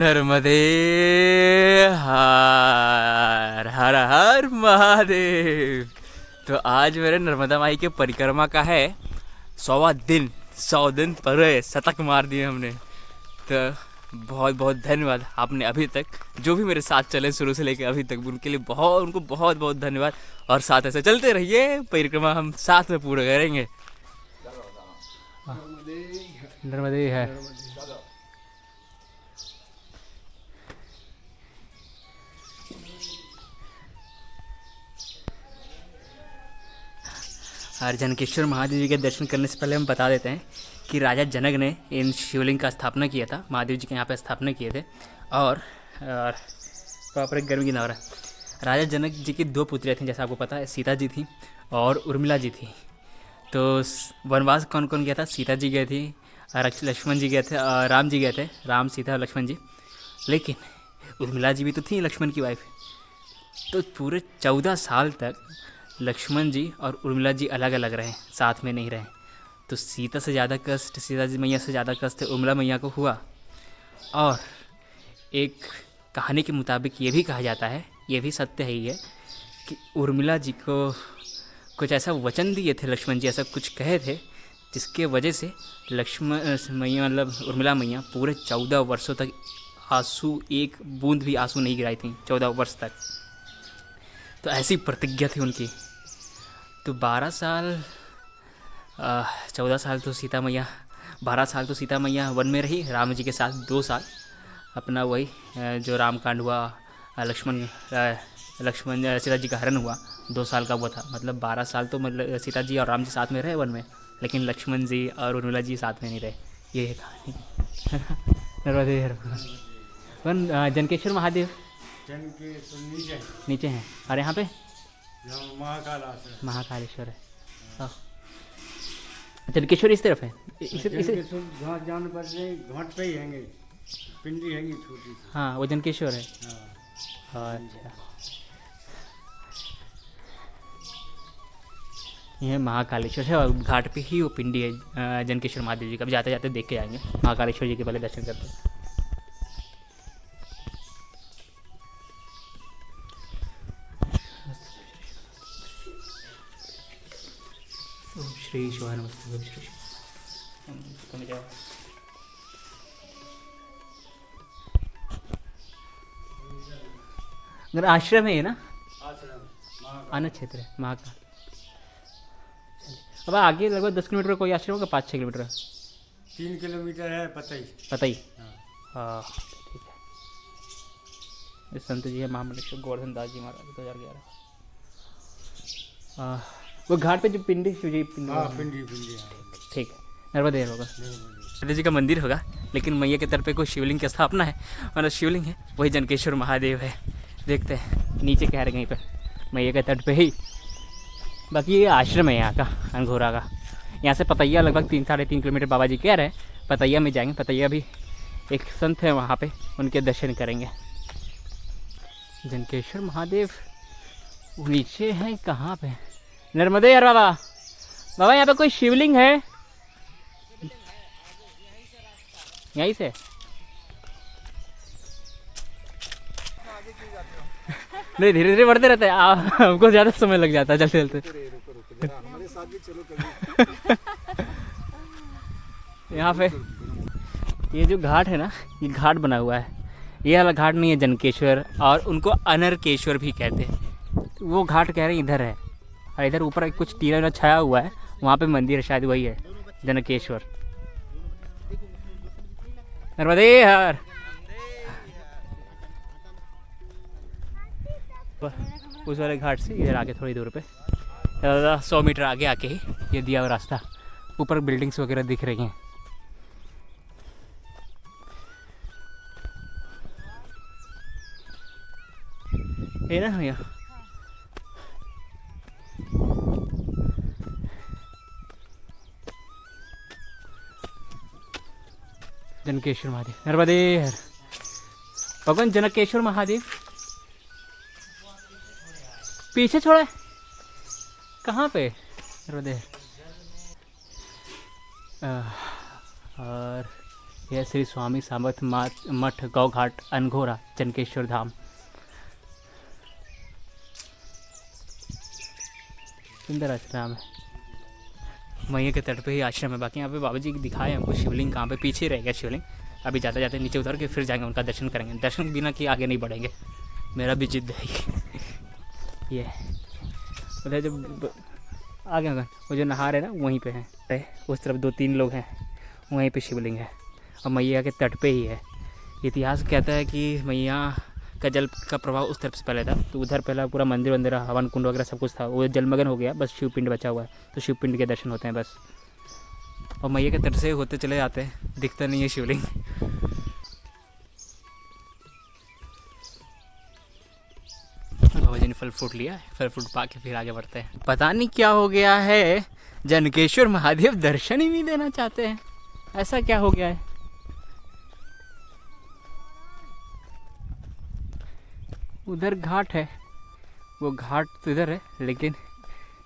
नर्मदे हर हर हर महादेव। तो आज मेरे नर्मदा माई के परिक्रमा का है 100वां दिन। 100 दिन पूरे शतक मार दिए हमने। तो बहुत बहुत धन्यवाद आपने अभी तक जो भी मेरे साथ चले शुरू से लेकर अभी तक, उनके लिए उनको बहुत बहुत धन्यवाद। और साथ ऐसे चलते रहिए, परिक्रमा हम साथ में पूरा करेंगे। नर्मदे है। और जनकेश्वर महादेव जी के दर्शन करने से पहले हम बता देते हैं कि राजा जनक ने इन शिवलिंग का स्थापना किया था, महादेव जी के यहाँ पे स्थापना किए थे। और प्रॉपर गर्मी की नवरा राजा जनक जी की 2 पुत्रियाँ थीं, जैसा आपको पता है, सीता जी थी और उर्मिला जी थी। तो वनवास कौन कौन गया था? सीता जी गए थी, लक्ष्मण जी गए थे, राम जी गए थे, राम सीता और लक्ष्मण जी। लेकिन उर्मिला जी भी तो थी लक्ष्मण की वाइफ। तो पूरे 14 साल तक लक्ष्मण जी और उर्मिला जी अलग अलग रहे, साथ में नहीं रहे। तो सीता से ज़्यादा कष्ट, सीता जी मैया से ज़्यादा कष्ट उर्मिला मैया को हुआ। और एक कहानी के मुताबिक ये भी कहा जाता है, ये भी सत्य है ये, कि उर्मिला जी को कुछ ऐसा वचन दिए थे लक्ष्मण जी, ऐसा कुछ कहे थे जिसके वजह से लक्ष्मण मैया मतलब उर्मिला मैया पूरे 14 वर्षों तक आंसू, एक बूंद भी आंसू नहीं गिराई थी 14 वर्ष तक। तो ऐसी प्रतिज्ञा थी उनकी। तो 12 साल 14 साल तो सीता मैया 12 साल तो सीता मैया वन में रही राम जी के साथ। 2 साल अपना वही जो राम कांड हुआ, लक्ष्मण सीता जी का हरण हुआ, 2 साल का वो था। मतलब 12 साल तो मतलब सीता जी और राम जी साथ में रहे वन में, लेकिन लक्ष्मण जी और उर्मिला जी साथ में नहीं रहे। ये है कहानी। वन जनकेश्वर महादेव नीचे हैं। और यहाँ पे महाकालेश्वर है। जनकेश्वर इस तरफ है। घाट जाने पर घाट पे ही हैंगे, पिंडी हैंगी छोटी सी। हाँ वो जनकेश्वर है। हाँ। अच्छा, ये महाकालेश्वर है और घाट पे ही वो पिंडी है जनकेश्वर महादेव जी का। जाते जाते देख के जाएंगे महाकालेश्वर जी के पहले दर्शन करते हैं। श्री शिवाय नमस्ते। श्री अगर आश्रम है ना, आनंद क्षेत्र है महाकाल। अब आगे लगभग 10 किलोमीटर कोई आश्रम होगा, 5-6 किलोमीटर? 3 किलोमीटर है। पता ही। हाँ ठीक है। इस संत जी है महामंडलेश्वर गोवर्धन दास जी महाराज 2011। वो घाट पे जो पिंडी शिव जी पिंडी ठीक है, नर्मदे होगा, नर्मदे जी का मंदिर होगा। लेकिन मैया के तट पे कोई शिवलिंग की स्थापना है, मतलब शिवलिंग है वही जनकेश्वर महादेव है। देखते हैं नीचे कह रहे कहीं पर मैया के तट पे ही। बाकी ये आश्रम है यहाँ का, अनघोरा का। यहाँ से पतैया लगभग 3-3.5 किलोमीटर बाबा जी कह रहे हैं। पतैया में जाएंगे। पतैया भी एक संत है वहाँ पे, उनके दर्शन करेंगे। जनकेश्वर महादेव नीचे हैं कहाँ पे? नर्मदे यार बाबा, बाबा यहाँ पे कोई शिवलिंग है? यहीं से नहीं, धीरे धीरे बढ़ते रहते हैं। हमको ज़्यादा समय लग जाता है चलते चलते। यहाँ पे ये जो घाट है ना, ये घाट बना हुआ है। ये वाला घाट नहीं है जनकेश्वर, और उनको अनरकेश्वर भी कहते हैं। वो घाट कह रहे हैं इधर है, और इधर ऊपर कुछ टीला छाया हुआ है, वहाँ पे मंदिर है, शायद वही है जनकेश्वर। नर्मदे हर। उस वाले घाट से इधर आके थोड़ी दूर पे 100 मीटर आगे आके ही ये दिया हुआ रास्ता। ऊपर बिल्डिंग्स वगैरह दिख रही हैं। है ना भैया? जनकेश्वर महादेव, नर्मदे हर। भगवान जनकेश्वर महादेव पीछे छोड़े कहाँ पे? नर्मदे। और यह श्री स्वामी सामर्थ मठ गौ घाट अनघोरा जनकेश्वर धाम। सुंदर आश्रम है, मैया के तट पे ही आश्रम है। बाकी यहाँ पे बाबा जी दिखाए हमको शिवलिंग कहाँ पे, पीछे रह गया शिवलिंग। अभी जाते जाते नीचे उतर के फिर जाएंगे, उनका दर्शन करेंगे। दर्शन बिना किए आगे नहीं बढ़ेंगे, मेरा भी जिद है ये। उधर जब आगे होगा वो जो नहा रहे ना वहीं पे है, उस तरफ 2-3 लोग हैं, वहीं पे शिवलिंग है और मैया के तट पे ही है। इतिहास कहता है कि मैया का जल का प्रभाव उस तरफ से पहले था, तो उधर पहला पूरा मंदिर वंदिर हवन कुंड वगैरह सब कुछ था, वो जलमग्न हो गया, बस शिवपिंड बचा हुआ है, तो शिवपिंड के दर्शन होते हैं बस। और मैया के तट से होते चले जाते हैं, दिखता नहीं है शिवलिंग। बाबा जी ने फल फ्रूट लिया है, फल फ्रूट पा के फिर आगे बढ़ते हैं। पता नहीं क्या हो गया है, जनकेश्वर महादेव दर्शन ही नहीं देना चाहते हैं, ऐसा क्या हो गया है। उधर घाट है, वो घाट तो इधर है, लेकिन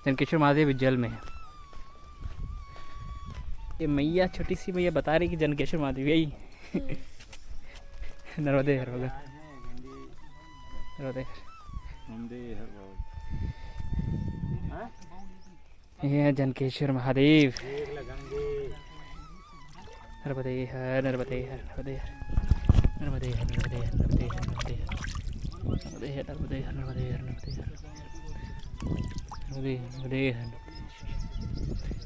जनकेश्वर महादेव जल में है। ये मैया छोटी सी मैया बता रही कि जनकेश्वर महादेव यही नर्मदे हर भगत नर्मदे ये जनकेश्वर महादेव। नर्मदे हर नर्मदे हर नर्मदे हर नर्मदे हर नर्मदे हर नर्मदे हर नर्मदे हर नर्मदे हर नर्मदे हर नर्मदे हर नर्मदे नर्मदे हर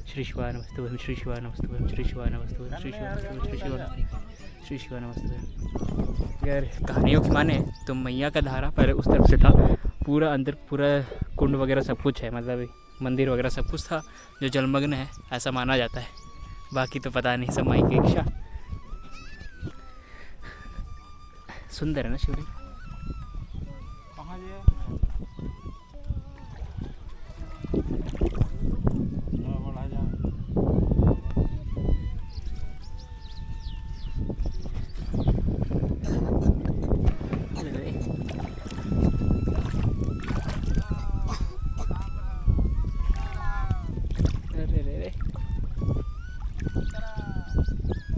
श्री शिवाय नमस्तुभ्यं श्री शिवाय नमस्तुभ्यं श्री शिवाय नमस्तुभ्यं श्री शिवाय नमस्तुभ्यं श्री शिवाय नमस्तुभ्यं। अगर कहानियों की माने तो मैया का धारा पहले उस तरफ से था, पूरा अंदर पूरा कुंड वगैरह सब कुछ है, मतलब मंदिर वगैरह सब कुछ था जो जलमग्न है ऐसा माना जाता है। बाकी तो पता नहीं, सब माई की इच्छा। सुंदर है ना शिवलिंग।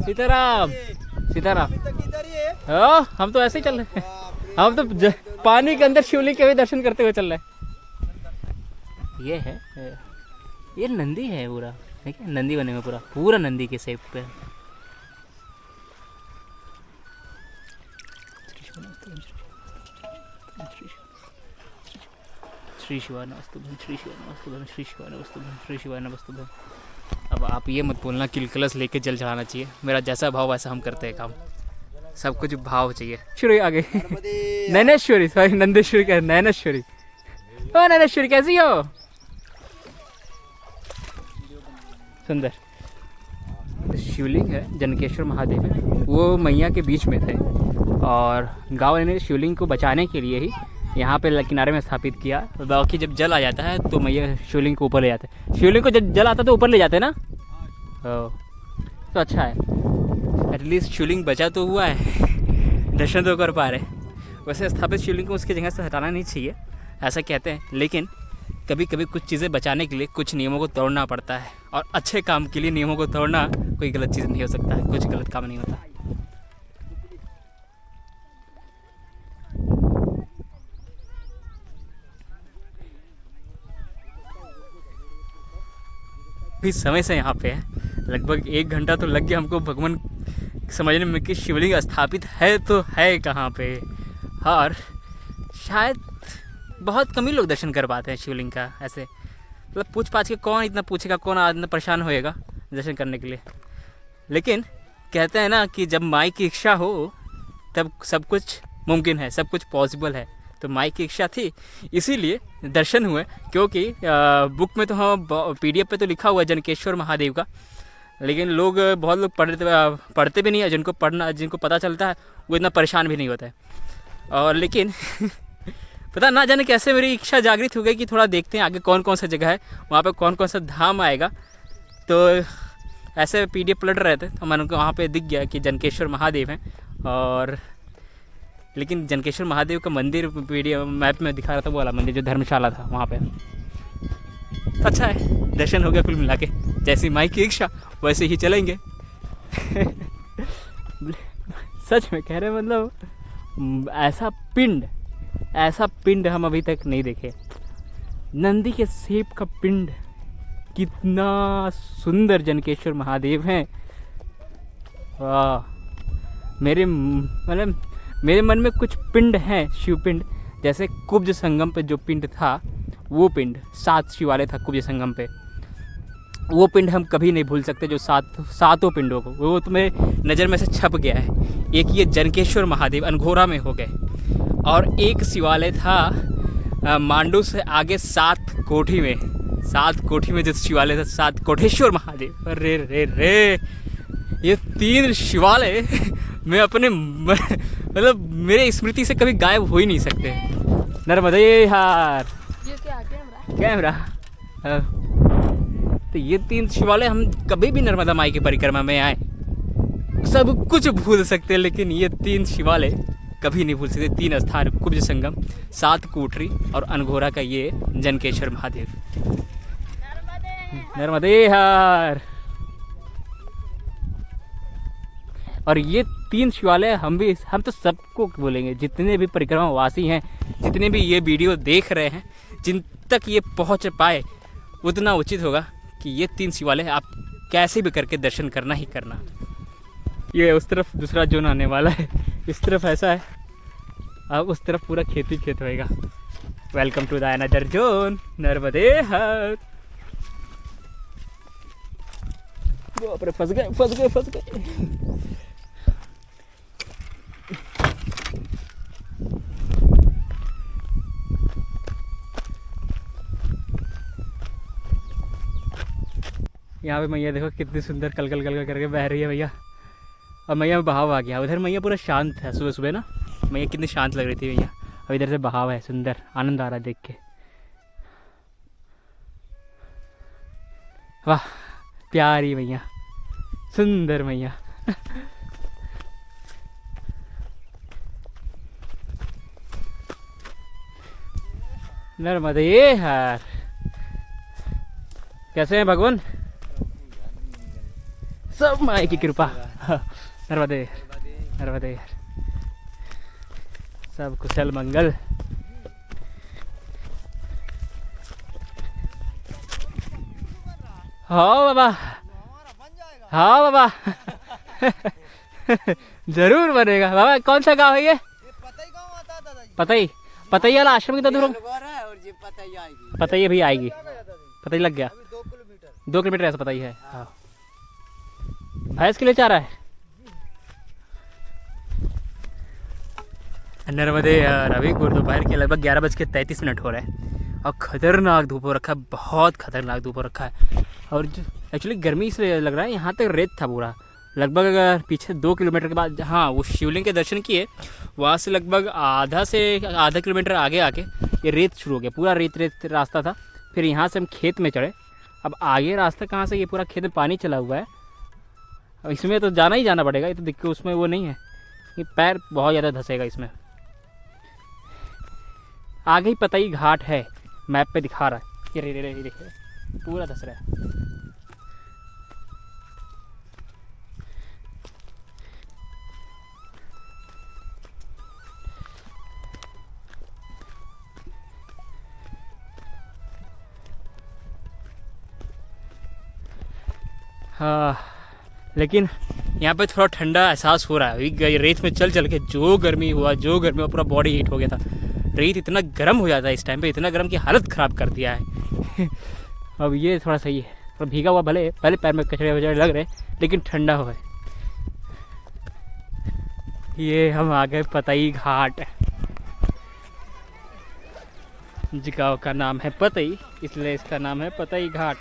सीताराम सीताराम। हाँ हम तो ऐसे ही चल रहे हैं, हम तो पानी के अंदर शिवलिंग के भी दर्शन करते हुए चल रहे हैं। ये है, ये नंदी है पूरा, देखिए नंदी बने में पूरा नंदी के शेप पे। श्री शिवाय नमस्तुभ्यं श्री शिवाय नमस्तुभ्यं श्री शिवाय नमस्तुभ्यं श्री शिवाय नमस्तुभ्यं। अब आप ये मत बोलना कि कलश लेके जल चढ़ाना चाहिए, मेरा जैसा भाव वैसा हम करते हैं काम, सब कुछ भाव चाहिए। शुरू आगे नैनेश्वरी, सॉरी नंदेश्वरी का नैनेश्वरी। ओ नैनेश्वरी कैसी हो? सुंदर शिवलिंग है, जनकेश्वर महादेव है, वो मैया के बीच में थे और गाँव ने शिवलिंग को बचाने के लिए ही यहाँ पे किनारे में स्थापित किया। बाकी जब जल आ जाता है तो मैया शिवलिंग को ऊपर ले जाते हैं, शिवलिंग को जब जल आता है तो ऊपर ले जाते हैं ना। तो अच्छा है, एटलीस्ट शिवलिंग बचा तो हुआ है, दर्शन तो कर पा रहे। वैसे स्थापित शिवलिंग को उसकी जगह से हटाना नहीं चाहिए ऐसा कहते हैं, लेकिन कभी कभी कुछ चीज़ें बचाने के लिए कुछ नियमों को तोड़ना पड़ता है, और अच्छे काम के लिए नियमों को तोड़ना कोई गलत चीज़ नहीं हो सकता है, कुछ गलत काम नहीं होता। भी समय से यहाँ पे है, लगभग 1 घंटा तो लग गया हमको भगवान समझने में कि शिवलिंग स्थापित है तो है कहाँ पे, और शायद बहुत कम ही लोग दर्शन कर पाते हैं शिवलिंग का। ऐसे मतलब पूछ पाछ के कौन इतना पूछेगा, कौन इतना परेशान होएगा दर्शन करने के लिए। लेकिन कहते हैं ना कि जब माई की इच्छा हो तब सब कुछ मुमकिन है, सब कुछ पॉसिबल है। तो माई की इच्छा थी इसीलिए दर्शन हुए, क्योंकि बुक में तो हाँ PDF पे तो लिखा हुआ है जनकेश्वर महादेव का, लेकिन लोग बहुत लोग पढ़ते भी नहीं है, जिनको पता चलता है वो इतना परेशान भी नहीं होता है। और लेकिन पता ना जाने कैसे मेरी इच्छा जागृत हो गई कि थोड़ा देखते हैं आगे कौन कौन सा जगह है, वहाँ पे कौन कौन सा धाम आएगा। तो ऐसे PDF पलट रहे थे तो मैंने उनको वहाँ पे दिख गया कि जनकेश्वर महादेव हैं, और लेकिन जनकेश्वर महादेव का मंदिर PDF मैप में दिखा रहा था वो वाला मंदिर जो धर्मशाला था वहाँ पे। अच्छा है, दर्शन हो गया कुल मिला के, जैसी माई की इच्छा वैसे ही चलेंगे। सच में कह रहे हैं, मतलब ऐसा पिंड हम अभी तक नहीं देखे। नंदी के सेब का पिंड, कितना सुंदर जनकेश्वर महादेव हैं। वाह, मेरे मन में कुछ पिंड हैं, शिव पिंड, जैसे कुब्ज संगम पे जो पिंड था, वो पिंड 7 शिवालय था कुब्ज संगम पे, वो पिंड हम कभी नहीं भूल सकते, जो सातों पिंडों को, वो तो मेरे नज़र में से छप गया है। एक ये जनकेश्वर महादेव अनघोरा में हो गए, और एक शिवालय था मांडू से आगे 7 कोठी में जो शिवालय था, 7 कोठेश्वर महादेव। अरे रे रे, ये 3 शिवालय मैं अपने मतलब मेरे स्मृति से कभी गायब हो ही नहीं सकते। नर्मदे यार, ये क्या कैमरा। तो ये 3 शिवालय हम कभी भी नर्मदा माई की परिक्रमा में आए सब कुछ भूल सकते हैं, लेकिन ये 3 शिवालय कभी नहीं भूल सकते। 3 स्थान, कुब्ज संगम, 7 कोठरी और अनघोरा का ये जनकेश्वर महादेव। नर्मदे हर। और ये 3 शिवालय हम तो सबको बोलेंगे, जितने भी परिक्रमा वासी हैं, जितने भी ये वीडियो देख रहे हैं, जिन तक ये पहुंच पाए, उतना उचित होगा कि ये 3 शिवालय आप कैसे भी करके दर्शन करना ही करना। ये उस तरफ दूसरा जोन आने वाला है, इस तरफ ऐसा है, अब उस तरफ पूरा खेती खेत होएगा। Welcome to the another zone, Narmade हर। बाप रे, फंस गए। यहाँ पे मैया देखो कितनी सुंदर कल करके बह रही है भैया। अब मैया में बहाव आ गया, उधर मैया पूरा शांत है, सुबह सुबह ना मैया कितनी शांत लग रही थी भैया, अब इधर से बहाव है, सुंदर, आनंद आ रहा है देख के। वाह, प्यारी मैया, सुंदर मैया। नर्मदे हर। कैसे हैं भगवान? सब माई की कृपा। नर्मदे नर्मदे, सब कुशल मंगल। हाँ बाबा, हाँ बाबा। जरूर बनेगा बाबा। कौन सा गाँव है ये? पतई वाला आश्रम कितना दूर होगा? पतई भी आएगी, पतई लग गया। 2 किलोमीटर ऐसा पतई है। हाँ, भैंस के लिए चारा है। नर्मदे यार, अभी दोपहर के लगभग 11:33 हो रहे हैं और खतरनाक धूप हो रखा है, बहुत खतरनाक धूप हो रखा है। और जो एक्चुअली गर्मी इसलिए लग रहा है, यहाँ तक रेत था पूरा, लगभग अगर पीछे 2 किलोमीटर के बाद जहाँ वो शिवलिंग के दर्शन किए, वहाँ से लगभग आधा किलोमीटर आगे आके ये रेत शुरू हो गया, पूरा रेत रास्ता था। फिर यहाँ से हम खेत में चढ़े। अब आगे रास्ता कहाँ से, ये पूरा खेत में पानी चला हुआ है, अब इसमें तो जाना पड़ेगा। ये तो दिक्कत उसमें वो नहीं है, ये पैर बहुत ज़्यादा धंसेगा इसमें। आगे ही पतई घाट है, मैप पे दिखा रहा है, ये रे देखिए पूरा धंस रहा है। हाँ, लेकिन यहाँ पे थोड़ा ठंडा एहसास हो रहा है। अभी रेत में चल के जो गर्मी हुआ, पूरा बॉडी हीट हो गया था। रेत इतना गर्म हो जाता है इस टाइम पे, इतना गर्म कि हालत ख़राब कर दिया है। अब ये थोड़ा सही है, थोड़ा भीगा हुआ, भले पैर में कचरे वचड़े लग रहे, लेकिन ठंडा हुआ है। ये हम आ गए पतई घाट। जगह का नाम है पतई, इसलिए इसका नाम है पतई घाट।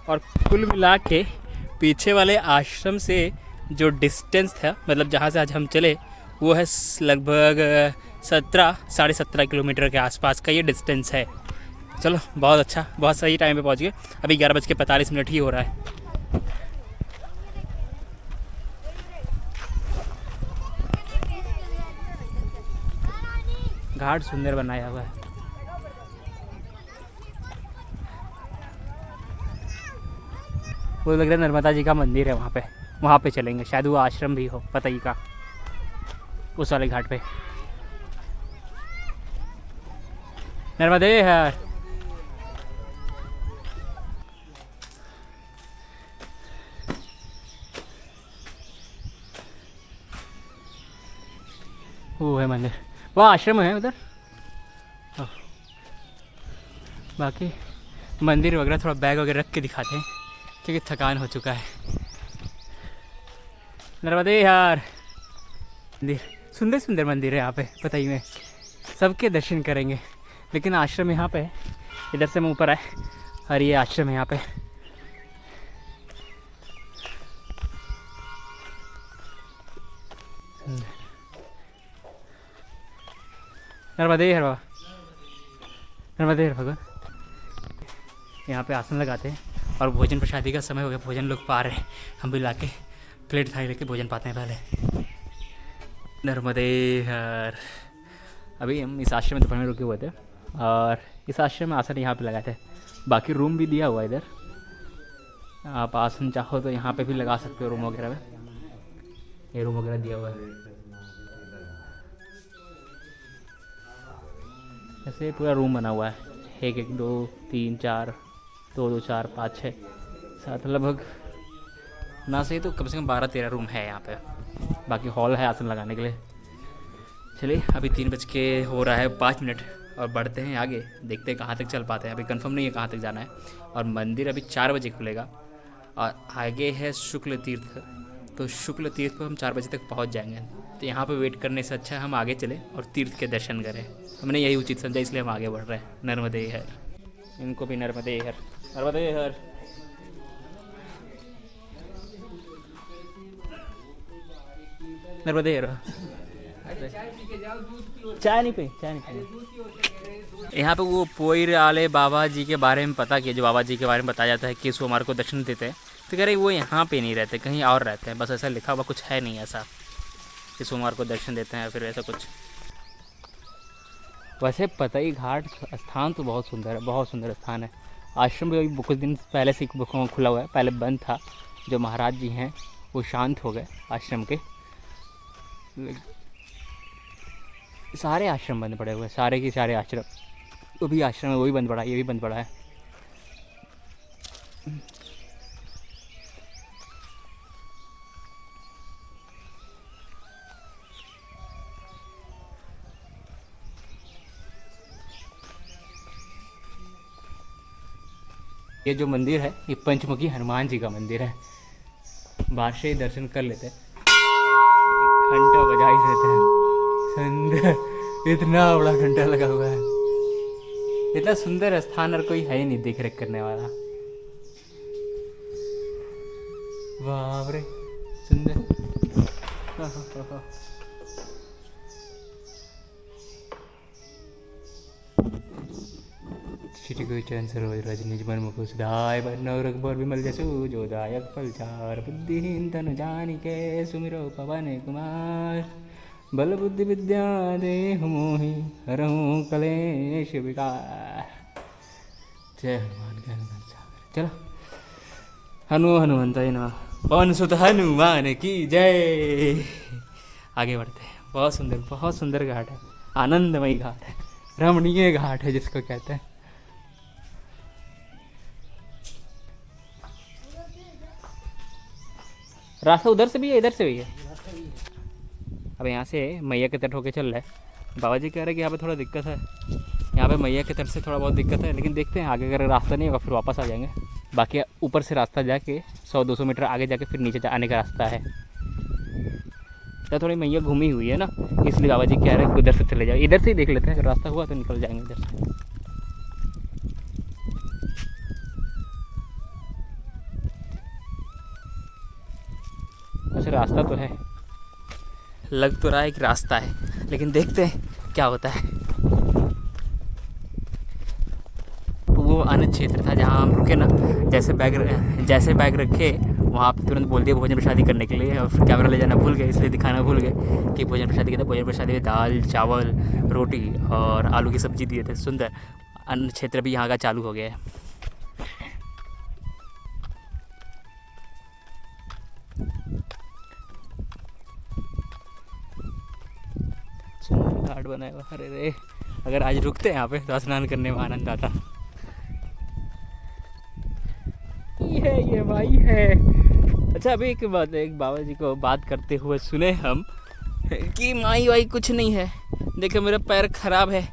और कुल मिला के पीछे वाले आश्रम से जो डिस्टेंस था, मतलब जहाँ से आज हम चले, वो है लगभग 17 17.5 किलोमीटर के आसपास का ये डिस्टेंस है। चलो, बहुत अच्छा, बहुत सही टाइम पे पहुँच गए। अभी 11:45 ही हो रहा है। घाट सुंदर बनाया हुआ है। वो लग रहा है नर्मदा जी का मंदिर है वहाँ पे। वहाँ पे चलेंगे, शायद वो आश्रम भी हो, पता ही का उस वाले घाट पे। नर्मदे हर। वो है मंदिर, वो आश्रम है उधर। बाकी मंदिर वगैरह थोड़ा बैग वगैरह रख के दिखाते हैं क्योंकि थकान हो चुका है। नर्मदे यार। मंदिर सुंदर सुंदर मंदिर है यहाँ पे, पता ही में सबके दर्शन करेंगे। लेकिन आश्रम यहाँ पे है, इधर से मैं ऊपर आए और ये आश्रम है यहाँ पे। नर्मदे हर बाबा, नर्मदे हर भगवान। यहाँ पे आसन लगाते हैं और भोजन प्रसादी का समय हो गया, भोजन लोग पा रहे हैं, हम भी लाके प्लेट थाली लेके भोजन पाते हैं पहले। नर्मदे हर। अभी हम इस आश्रम में दोपहर में रुके हुए थे और इस आश्रम में आसन यहाँ पे लगाए थे। बाकी रूम भी दिया हुआ है इधर, आप आसन चाहो तो यहाँ पे भी लगा सकते हो रूम वगैरह में, ये रूम वगैरह दिया हुआ है। ऐसे पूरा रूम बना हुआ है, 1 1 2 3 4 2 2 4 5 6 7, लगभग ना सही तो कम से कम 12 13 रूम है यहाँ पे। बाकी हॉल है आसन लगाने के लिए। चलिए अभी 3 बज के हो रहा है 5 मिनट और बढ़ते हैं आगे, देखते हैं कहाँ तक चल पाते हैं। अभी कंफर्म नहीं है कहाँ तक जाना है। और मंदिर अभी 4 बजे खुलेगा और आगे है शुक्ल तीर्थ, तो शुक्ल तीर्थ पर हम 4 बजे तक पहुँच जाएंगे। तो यहाँ पे वेट करने से अच्छा हम आगे चले और तीर्थ के दर्शन करें। हमने यही उचित समझा, इसलिए हम आगे बढ़ रहे हैं। नर्मदे हर। इनको भी नर्मदे हर, नर्मदे हर। नर्मदे हर। चाय नहीं पी, चाय नहीं पी। यहाँ पे वो पोईर आले बाबा जी के बारे में पता किया, जो बाबा जी के बारे में बताया जाता है कि सोमवार को दर्शन देते हैं। तो कह रहे वो यहाँ पे नहीं रहते, कहीं और रहते हैं, बस ऐसा लिखा हुआ कुछ है नहीं ऐसा कि सोमवार को दर्शन देते हैं फिर ऐसा कुछ। वैसे पतई घाट स्थान तो बहुत सुंदर है, बहुत सुंदर स्थान है। आश्रम भी अभी कुछ दिन पहले से खुला हुआ है, पहले बंद था। जो महाराज जी हैं वो शांत हो गए आश्रम के, सारे आश्रम बंद पड़े हुए हैं, सारे के सारे आश्रम। वो भी आश्रम है, वो भी बंद पड़ा है, ये भी बंद पड़ा है। ये जो मंदिर है ये पंचमुखी हनुमान जी का मंदिर है। बाहर से ही दर्शन कर लेते हैं, घंटा बजा ही रहते हैं। सुंदर, इतना बड़ा घंटा लगा हुआ है। इतना सुंदर स्थान और कोई है ही नहीं देख रेख करने वाला। वाह रे सुंदर। श्री गुरु चरण सरोज रजनीज मन मुकुश धाय बरनौ रघुबर विमल जसु जो दायक फलचार बुद्धिहीन तनु जानिके सुमिरो पवन कुमार बल बुद्धि विद्या देहु मोहि हरहु कलेश विकार। जय हनुमान ज्ञान गुण सागर। चलो हनुमंताय नमः। पवन सुत हनुमान की जय। आगे बढ़ते हैं। बहुत सुंदर घाट है, आनंदमयी घाट है, रमणीय घाट है जिसको कहते हैं। रास्ता उधर से भी है, इधर से भी है। अब यहाँ से मैया के तट होके चल रहा है। बाबा जी कह रहे हैं कि यहाँ पे थोड़ा दिक्कत है, यहाँ पे मैया के तट से थोड़ा बहुत दिक्कत है, लेकिन देखते हैं आगे अगर रास्ता नहीं होगा फिर वापस आ जाएंगे। बाकी ऊपर से रास्ता जाके 100-200 मीटर आगे जाके फिर नीचे आने का रास्ता है। तो थोड़ी मैया घूमी हुई है ना, इसलिए बाबा जी कह रहे हैं कि उधर से चले जाओ। इधर से ही देख लेते हैं, अगर रास्ता हुआ तो निकल जाएंगे इधर से। वैसे रास्ता तो है, लग तो रहा है कि रास्ता है, लेकिन देखते हैं क्या होता है। वो अन्य क्षेत्र था जहाँ हम रुके ना, जैसे बैग रखे वहाँ पे तुरंत बोल दिया भोजन प्रसादी करने के लिए, और फिर कैमरा ले जाना भूल गए, इसलिए दिखाना भूल गए कि भोजन प्रसादी के। भोजन प्रसादी में दाल चावल रोटी और आलू की सब्जी दिए थे, सुंदर। अन्य क्षेत्र भी यहाँ का चालू हो गया है। घाट बनाया हुआ। अरे रे, अगर आज रुकते हैं यहाँ पे तो स्नान करने में आनंद आता। ये भाई है। अच्छा, अभी एक बात है, एक बाबा जी को बात करते हुए सुने हम कि माई वाई कुछ नहीं है, देखो मेरा पैर खराब है,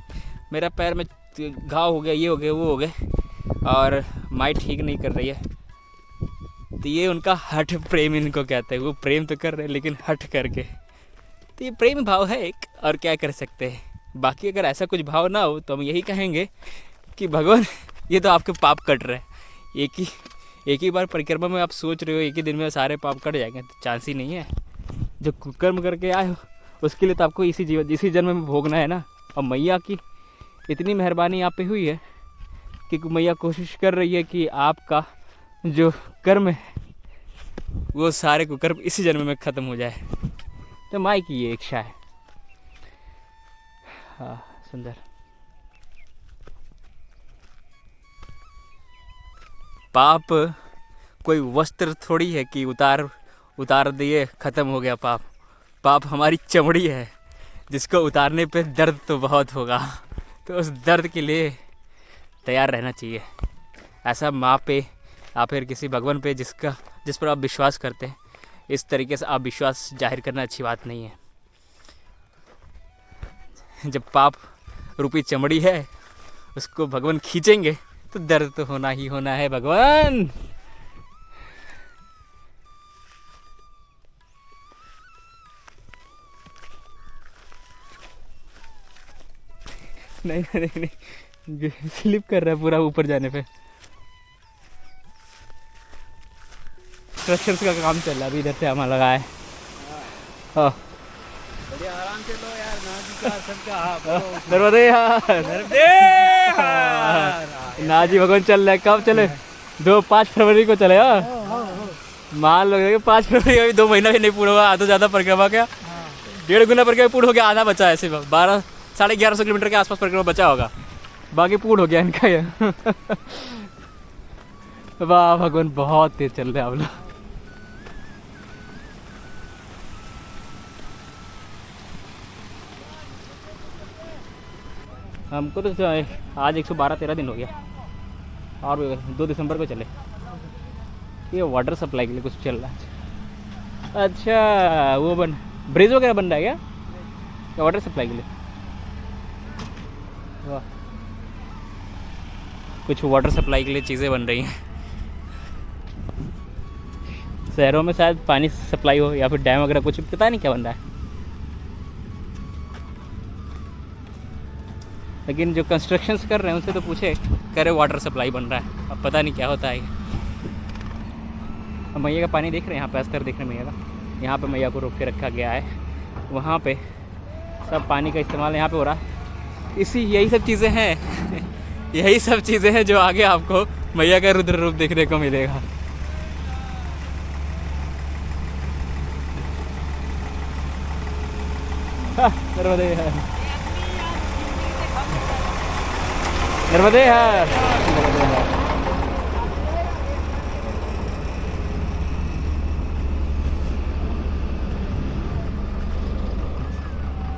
मेरा पैर में घाव हो गया, ये हो गया, वो हो गया, और माई ठीक नहीं कर रही है। तो ये उनका हठ प्रेम इनको कहते हैं। वो प्रेम तो कर रहे हैं लेकिन हठ करके। तो ये प्रेम भाव है एक, और क्या कर सकते हैं। बाकी अगर ऐसा कुछ भाव ना हो तो हम यही कहेंगे कि भगवान ये तो आपके पाप कट रहे हैं। एक ही बार परिक्रमा में आप सोच रहे हो एक ही दिन में सारे पाप कट जाएंगे, तो चांस ही नहीं है। जो कर्म करके आए हो उसके लिए तो आपको इसी जन्म में भोगना है ना। और मैया की इतनी मेहरबानी आप पे हुई है कि मैया कोशिश कर रही है कि आपका जो कर्म है वो सारे कुकर्म इसी जन्म में ख़त्म हो जाए। तो माई की ये इच्छा है। हाँ, सुंदर। पाप कोई वस्त्र थोड़ी है कि उतार दिए ख़त्म हो गया पाप। पाप हमारी चमड़ी है जिसको उतारने पे दर्द तो बहुत होगा। तो उस दर्द के लिए तैयार रहना चाहिए। ऐसा माँ पे या फिर किसी भगवान पे जिस पर आप विश्वास करते हैं, इस तरीके से आप विश्वास जाहिर करना अच्छी बात नहीं है। जब पाप रूपी चमड़ी है उसको भगवान खींचेंगे तो दर्द तो होना ही होना है। भगवान नहीं नहीं नहीं, स्लिप कर रहा है पूरा ऊपर जाने पे। स्ट्रक्चर्स का काम चल रहा है अभी, इधर से हमारा लगा है। हाँ, आराम से लो यार, नाजी का सबका नर्मदे नाजी भगवान चल रहा है। कब चले? 5 फरवरी को चले। मान लो 5 फरवरी अभी 2 महीना भी नहीं पूरा हुआ, आधा ज़्यादा परिक्रमा क्या 1.5 गुना परिक्रमा पूर्ण हो गया, आधा बचा है सिर्फ 1100-1150 किलोमीटर के आसपास परिक्रमा बचा होगा, बाकी पूर्ण हो गया इनका ये। वाह भगवान, बहुत तेज चल रहे हैं आप लोग। हमको तो आज 112-13 दिन हो गया, और 2 दिसंबर को चले। ये वाटर सप्लाई के लिए कुछ चल रहा है। अच्छा, वो ब्रिज वगैरह बन रहा है क्या वाटर सप्लाई के लिए? वाह, कुछ वाटर सप्लाई के लिए चीज़ें बन रही हैं। शहरों में शायद पानी सप्लाई हो या फिर डैम वगैरह, कुछ पता नहीं क्या बन रहा है। लेकिन जो कंस्ट्रक्शंस कर रहे हैं उनसे तो पूछे, कह रहे वाटर सप्लाई बन रहा है। अब पता नहीं क्या होता है। अब मैया का पानी देख रहे हैं, यहाँ पे अस्तर देख रहे हैं मैया का। यहाँ पे मैया को रोक के रखा गया है, वहाँ पे सब पानी का इस्तेमाल यहाँ पे हो रहा है। यही सब चीज़ें हैं यही सब चीज़ें हैं जो आगे आपको मैया का रुद्र रूप देखने को मिलेगा। नर्मदे है, नर्मदे है, नर्मदे है।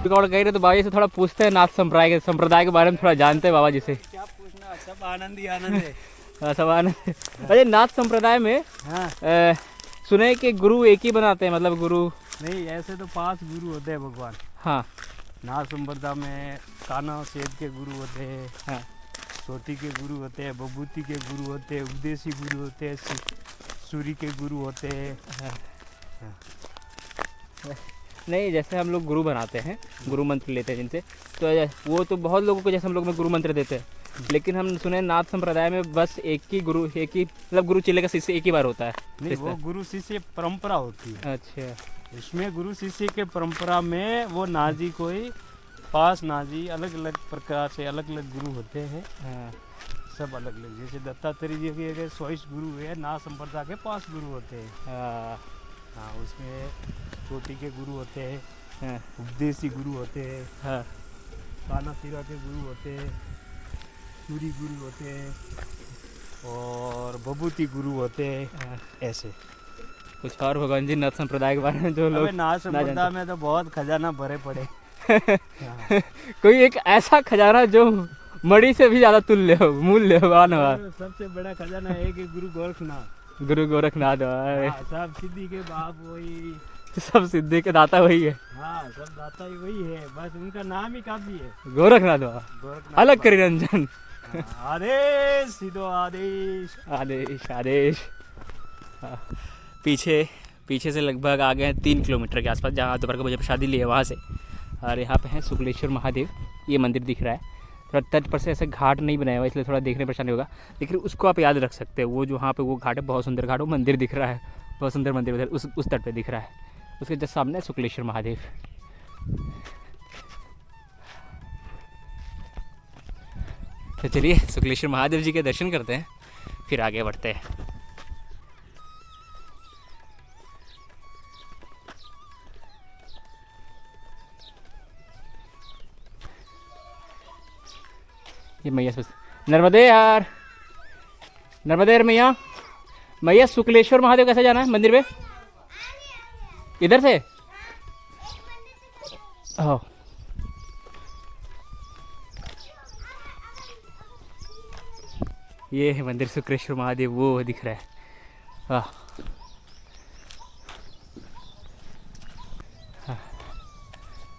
और कह रहे तो बाबा जी से थोड़ा पूछते हैं, नाथ संप्रदाय के बारे में थोड़ा जानते हैं बाबा जी से। क्या पूछना, सब आनंद ही आनंद है। सब आनंद। अरे नाथ संप्रदाय में सुने कि गुरु एक ही बनाते हैं, मतलब गुरु नहीं, ऐसे तो 5 गुरु होते हैं भगवान। हाँ, नाथ संप्रदाय में कान्हा सेठ के गुरु होते हैं, हाँ, सोती के गुरु होते हैं, बबूती के गुरु होते हैं, उपदेशी गुरु होते हैं, सूरी के गुरु होते हैं। नहीं, जैसे हम लोग गुरु बनाते हैं, गुरु मंत्र लेते हैं जिनसे, तो वो तो बहुत लोगों को जैसे हम लोग में गुरु मंत्र देते हैं। लेकिन हम सुने नाथ संप्रदाय में बस एक ही मतलब गुरु चेले का शिष्य एक ही बार होता है। नहीं, वो गुरु शिष्य परंपरा होती है। अच्छा, इसमें गुरु शिष्य के परंपरा में वो नाजी कोई 5 नाजी अलग अलग प्रकार से अलग अलग गुरु होते हैं। हाँ, सब अलग अलग, जैसे दत्तात्रेय जी के 100 गुरु है, नाथ संप्रदाय के 5 गुरु होते हैं। हाँ, उसमें छोटी के गुरु होते हैं, हाँ, उपदेशी गुरु होते हैं, हाँ, कान्हा सिरा के गुरु होते हैं, सूरी गुरु होते हैं, और बबूती गुरु होते हैं। हाँ। ऐसे कुछ और भगवान जी नाथ संप्रदाय के बारे में जो लोग नाथ संप्रदाय में तो बहुत खजाना भरे पड़े। कोई एक ऐसा खजाना जो मणि से भी ज्यादा तुल्य हो, मूल्यवान हो। सबसे बड़ा खजाना है कि गुरु गोरखनाथ। गुरु गोरखनाथ। हाँ, सब सिद्धि के बाप वही। सब सिद्धि के दाता वही है। हाँ, सब दाता ही वही है, बस उनका नाम ही काफी है। गोरखनाथ बाबा, गोरखनाथ अलग बाबा। करी रंजन। हाँ, आदेश सीधो आदेश। आदेश आदेश। हाँ। पीछे पीछे से लगभग आ गए हैं 3 किलोमीटर के आसपास, जहाँ दोपहर को मुझे प्रसादी ली है वहाँ से। और यहाँ पे है शुक्लेश्वर महादेव, ये मंदिर दिख रहा है। थोड़ा तट पर से ऐसे घाट नहीं बनाया हुआ, इसलिए थोड़ा देखने में परेशानी होगा, लेकिन उसको आप याद रख सकते हो। वो जो वहाँ पे वो घाट है, बहुत सुंदर घाट, वो मंदिर दिख रहा है, बहुत सुंदर मंदिर उधर उस तट पे दिख रहा है। उसके जस्ट सामने शुक्लेश्वर महादेव। तो चलिए शुक्लेश्वर महादेव जी के दर्शन करते हैं, फिर आगे बढ़ते हैं। ये मैया नर्मदे यार, नर्मदे यार मैया। मैया शुक्लेश्वर महादेव कैसे जाना है मंदिर पे? इधर से? ओह, ये है मंदिर शुक्लेश्वर महादेव, वो दिख रहा है। वाह,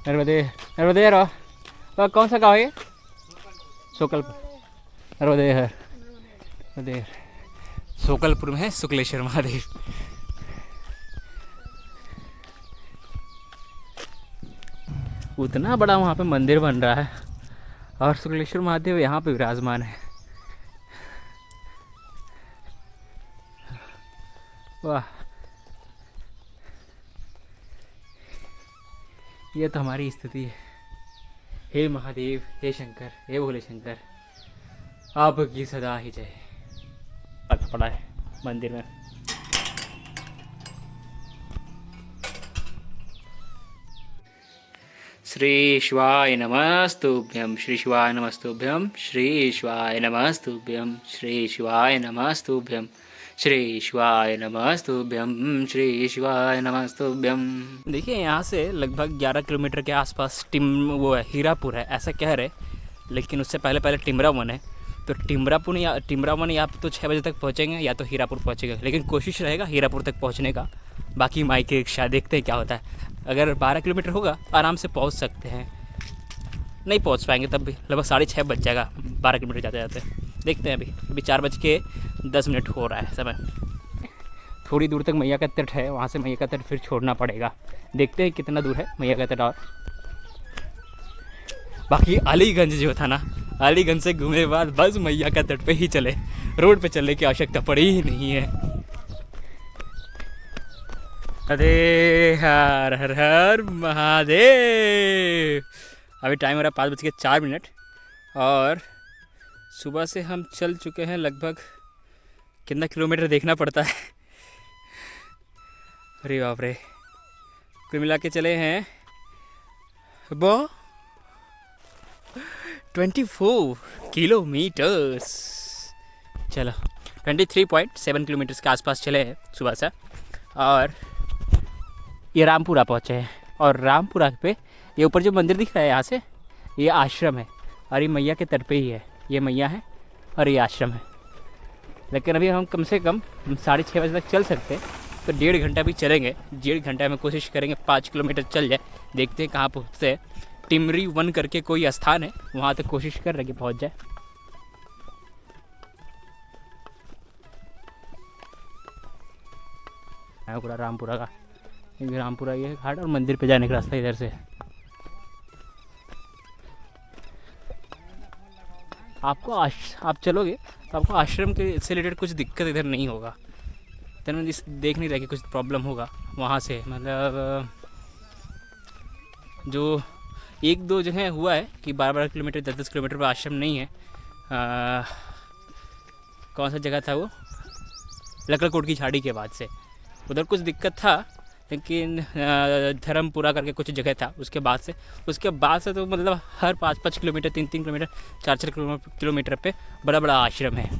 नर्मदे नर्मदे यार। कौन सा गाँव है ये? सोकलपुर। नर्मदे हर नर्मदे। सोकलपुर में है शुक्लेश्वर महादेव। उतना बड़ा वहाँ पे मंदिर बन रहा है और शुक्लेश्वर महादेव यहाँ पे विराजमान है। वाह, ये तो हमारी स्थिति है। हे महादेव, हे शंकर, हे भोले शंकर, आपकी सदा ही जय। पड़ा है मंदिर में। श्री शिवाय नमस्तुभ्यं, श्री शिवाय नमस्तुभ्यं, श्री शिवाय नमस्तुभ्यं, श्री शिवाय नमस्तुभ्यं, श्री शिवाय नमस्तुभ्यं, श्री शिवाय नमस्तुभ्यं। देखिए यहाँ से लगभग 11 किलोमीटर के आसपास वो है, हीरापुर है ऐसा कह रहे, लेकिन उससे पहले पहले टिमरावन है। तो टिमरावन या तो 6 बजे तक पहुँचेंगे या तो हीरापुर पहुँचेंगे, लेकिन कोशिश रहेगा हीरापुर तक पहुँचने का। बाकी माई की इच्छा, देखते हैं क्या होता है। अगर 12 किलोमीटर होगा आराम से पहुँच सकते हैं, नहीं पहुँच पाएंगे तब भी लगभग 6:30 बज जाएगा 12 किलोमीटर जाते जाते। देखते हैं, अभी 4:10 हो रहा है समय। थोड़ी दूर तक मैया का तट है, वहाँ से मैया का तट फिर छोड़ना पड़ेगा। देखते हैं कितना दूर है मैया का तट। और बाकी अलीगंज जो था ना, अलीगंज से घूमने के बाद बस मैया का तट पे ही चले, रोड पे चलने की आवश्यकता पड़ी ही नहीं है। अरे हर हर हर महादेव। अभी टाइम हो रहा है 5:04 और सुबह से हम चल चुके हैं लगभग, कितना किलोमीटर देखना पड़ता है। अरे बाप रे, कुल मिला के चले हैं वो 24 किलोमीटर्स। चलो 23.7 किलोमीटर्स के आसपास चले हैं सुबह से। और ये रामपुरा पहुँचे हैं, और रामपुरा पे ये ऊपर जो मंदिर दिख रहा है यहाँ से, ये आश्रम है और ये मैया के तट पे ही है। ये मैया है और ये आश्रम है। लेकिन अभी हम कम से कम 6:30 बजे तक चल सकते हैं, तो 1.5 घंटा भी चलेंगे। 1.5 घंटा में कोशिश करेंगे 5 किलोमीटर चल जाए। देखते हैं कहाँ पहुँचते हैं। टिमरी वन करके कोई स्थान है, वहाँ तक कोशिश कर रहे कि पहुँच जाए। पूरा रामपुरा का, रामपुरा ये घाट और मंदिर पे जाने का रास्ता इधर से। आपको आप चलोगे तो आपको आश्रम के से रिलेटेड कुछ दिक्कत इधर नहीं होगा। इधर में देख नहीं रहा कि कुछ प्रॉब्लम होगा वहाँ से, मतलब जो 1-2 जगह हुआ है कि 12-12 किलोमीटर 10-10 किलोमीटर पर आश्रम नहीं है। कौन सा जगह था वो, लकड़कोट की झाड़ी के बाद से उधर कुछ दिक्कत था, लेकिन धर्मपुरा करके कुछ जगह था उसके बाद से तो मतलब हर 5-5 किलोमीटर 3-3 किलोमीटर 4-4 किलोमीटर पे बड़ा बड़ा आश्रम है।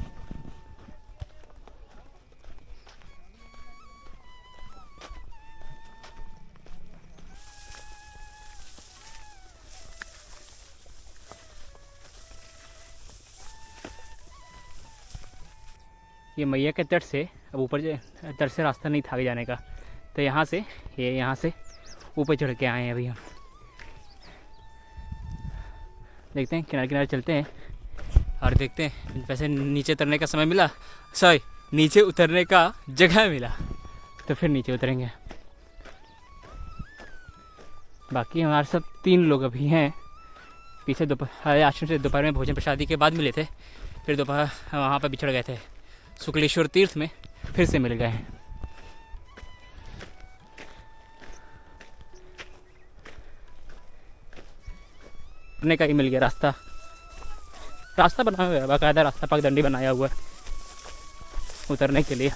ये मैया के तट से अब ऊपर तट से रास्ता नहीं था आगे जाने का, तो यहाँ से ऊपर चढ़ के आए हैं अभी हम। देखते हैं, किनारे किनारे चलते हैं और देखते हैं। वैसे नीचे उतरने का समय मिला, सॉरी नीचे उतरने का जगह मिला तो फिर नीचे उतरेंगे। बाकी हमारे सब 3 लोग अभी हैं। पीछे दोपहर आश्रम से दोपहर में भोजन प्रसादी के बाद मिले थे, फिर दोपहर वहाँ पर बिछड़ गए थे। शुक्लेश्वर तीर्थ में फिर से मिल गए हैं। उतरने का ही मिल गया रास्ता बना हुआ है, बाकायदा रास्ता पगडंडी बनाया हुआ है उतरने के लिए।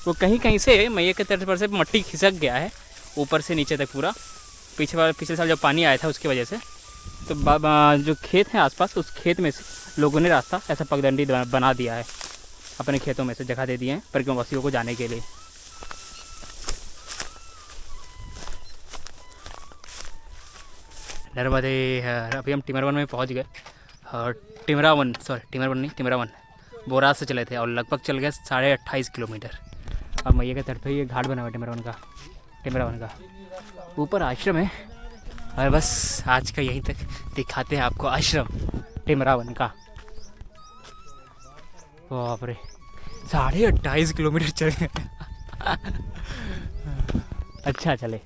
वो कहीं कहीं से मैया के तट पर से मट्टी खिसक गया है ऊपर से नीचे तक पूरा। पिछले साल जब पानी आया था उसकी वजह से, तो जो खेत हैं आसपास, उस खेत में से लोगों ने रास्ता ऐसा पगडंडी बना दिया है, अपने खेतों में से जगह दे दिए हैं परिक्रमवासियों को जाने के लिए। नर्मदे अभी हम टिमरवन में पहुंच गए और टिमरावन बोराज से चले थे और लगभग चल गए 28.5 किलोमीटर। और मैया के तट पे ये घाट बना हुआ टिमरावन का ऊपर आश्रम है। और बस आज का यहीं तक, दिखाते हैं आपको आश्रम टिमरावन का। बाप रे 28.5 किलोमीटर चल गए। अच्छा चले।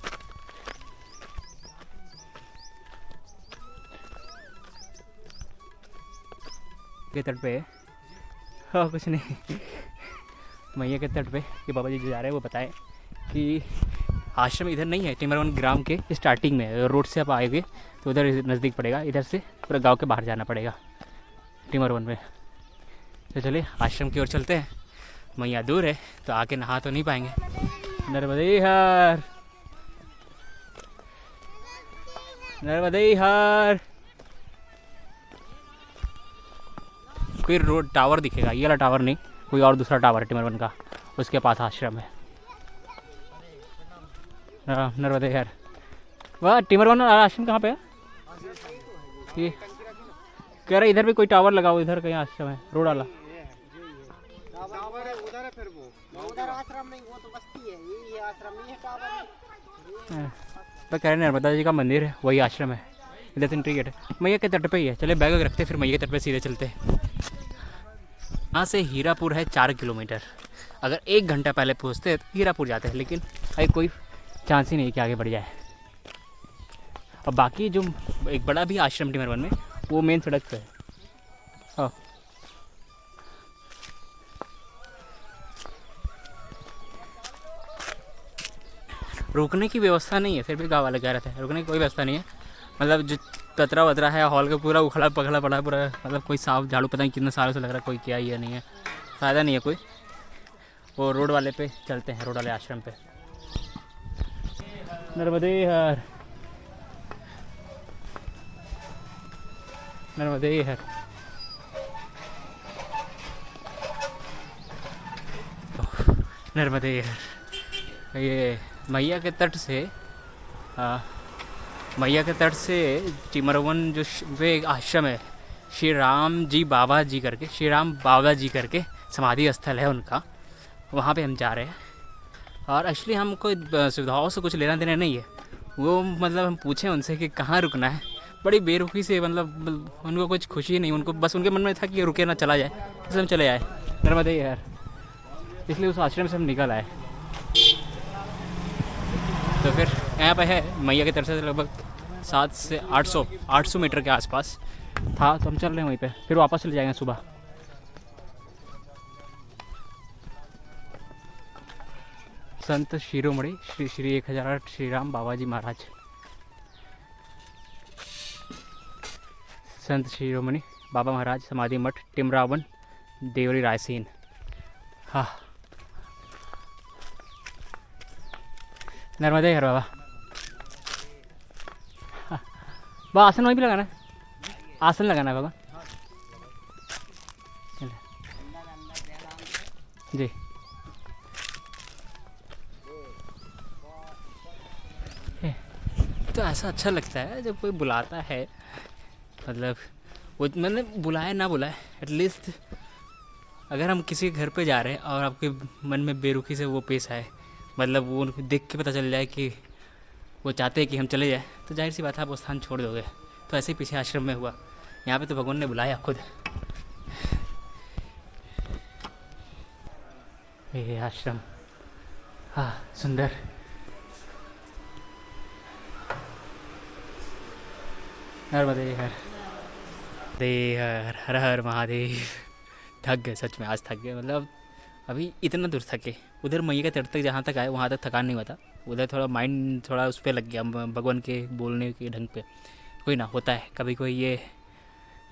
के तट पे हाँ कुछ नहीं, मैया के तट पे कि बाबा जी जो जा रहे हैं वो बताए कि आश्रम इधर नहीं है, टिमरवन ग्राम के स्टार्टिंग में। रोड से आप आएंगे तो उधर नज़दीक पड़ेगा, इधर से पूरा गांव के बाहर जाना पड़ेगा टिमरवन में। तो चलिए आश्रम की ओर चलते हैं। मैया दूर है तो आके नहा तो नहीं पाएंगे। नर्मदे हर कोई रोड टावर दिखेगा, ये वाला टावर नहीं, कोई और दूसरा टावर है टिमरवन का, उसके पास आश्रम है। नर्मदे हर वाह। टिमरवन आश्रम कहाँ पे है? ये कह रहे इधर भी कोई टावर लगाओ, इधर कहीं आश्रम है रोड वाला। टावर है उधर है, फिर वो उधर आश्रम नहीं, वो तो बस्ती है, ये आश्रम नहीं है, टावर तो कह रहे नर्मदा जी का मंदिर है, वही आश्रम है। इधर से एंट्री गेट है, मैया के तट पे ही है। चले बैग रखते फिर मैया के तट पे सीधे चलते हैं। यहाँ से हीरापुर है 4 किलोमीटर। अगर 1 घंटा पहले पहुँचते तो हीरापुर जाते हैं, लेकिन अभी कोई चांस ही नहीं कि आगे बढ़ जाए। और बाकी जो एक बड़ा भी आश्रम टिमरवन में, वो मेन सड़क पे है। हाँ रुकने की व्यवस्था नहीं है, फिर भी गाँव वाले कह रहे थे रुकने की कोई व्यवस्था नहीं है। मतलब जो कतरा वतरा है हॉल का पूरा उखड़ा पखड़ा पड़ा है पूरा, मतलब कोई साफ झाड़ू पता नहीं कितने सालों से लग रहा है, कोई किया ही है नहीं है, फ़ायदा नहीं है कोई। वो रोड वाले पे चलते हैं, रोड वाले आश्रम पे। नर्मदे हर नर्मदे हर। नर्मदे हर। ये मैया के तट से टिमरवन जो वे एक आश्रम है, श्री राम बाबा जी करके समाधि स्थल है उनका, वहाँ पे हम जा रहे हैं। और एक्चुअली हमको सुविधाओं से कुछ लेना देना नहीं है। वो मतलब हम पूछे उनसे कि कहाँ रुकना है, बड़ी बेरुखी से, मतलब उनको कुछ खुशी नहीं, उनको बस उनके मन में था कि रुके ना चला जाए, इसलिए हम चले आए नर्मदे यार। इसलिए उस आश्रम से हम निकल आए। तो फिर यहाँ पे है मैया की तरफ से लगभग 700 से 800 मीटर के आसपास था, तो हम चल रहे हैं वहीं पे, फिर वापस चले जाएंगे सुबह। संत शिरोमणि श्री श्री 1008 श्री राम बाबा जी महाराज, संत शिरोमणि बाबा महाराज समाधि मठ टिमरावन देवरी रायसीन। हाँ नर्मदे हर बाबा। बाबा आसन वहीं भी लगाना है, आसन लगाना है बाबा जी। तो ऐसा अच्छा लगता है जब कोई बुलाता है, मतलब वो मैंने बुलाए ना बुलाए, एटलीस्ट अगर हम किसी के घर पे जा रहे हैं और आपके मन में बेरुखी से वो पेश आए, मतलब वो उनको देख के पता चल जाए कि वो चाहते हैं कि हम चले जाए, तो जाहिर सी बात है आप वो स्थान छोड़ दोगे। तो ऐसे ही पीछे आश्रम में हुआ, यहाँ पे तो भगवान ने बुलाया खुद। ये आश्रम, हाँ सुंदर। नर्मदे हर हर हर महादेव। थक गए सच में, आज थक गए, मतलब अभी इतना दूर थके। उधर मैया के तट तक जहाँ तक आए वहाँ तक थकान नहीं हुआ था, उधर थोड़ा माइंड थोड़ा उस पर लग गया भगवान के बोलने के ढंग पे। कोई ना, होता है कभी कोई,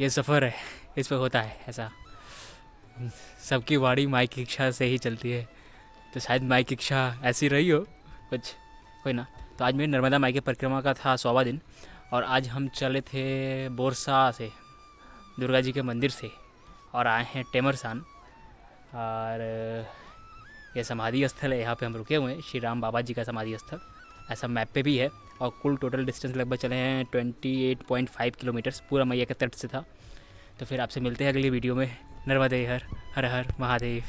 ये सफ़र है, इस पर होता है ऐसा। सबकी वाणी माई की इच्छा से ही चलती है, तो शायद माई की इच्छा ऐसी रही हो कुछ, कोई ना। तो आज मेरी नर्मदा माई की परिक्रमा का था 100वां दिन, और आज हम चले थे बोरसा से, दुर्गा जी के मंदिर से, और आए हैं टेमरसान। और ये समाधि स्थल है, यहाँ पे हम रुके हुए हैं, श्री राम बाबा जी का समाधि स्थल, ऐसा मैप पे भी है। और कुल टोटल डिस्टेंस लगभग चले हैं 28.5 किलोमीटर्स, पूरा मैया के तट से था। तो फिर आपसे मिलते हैं अगली वीडियो में। नर्मदे हर हर हर महादेव।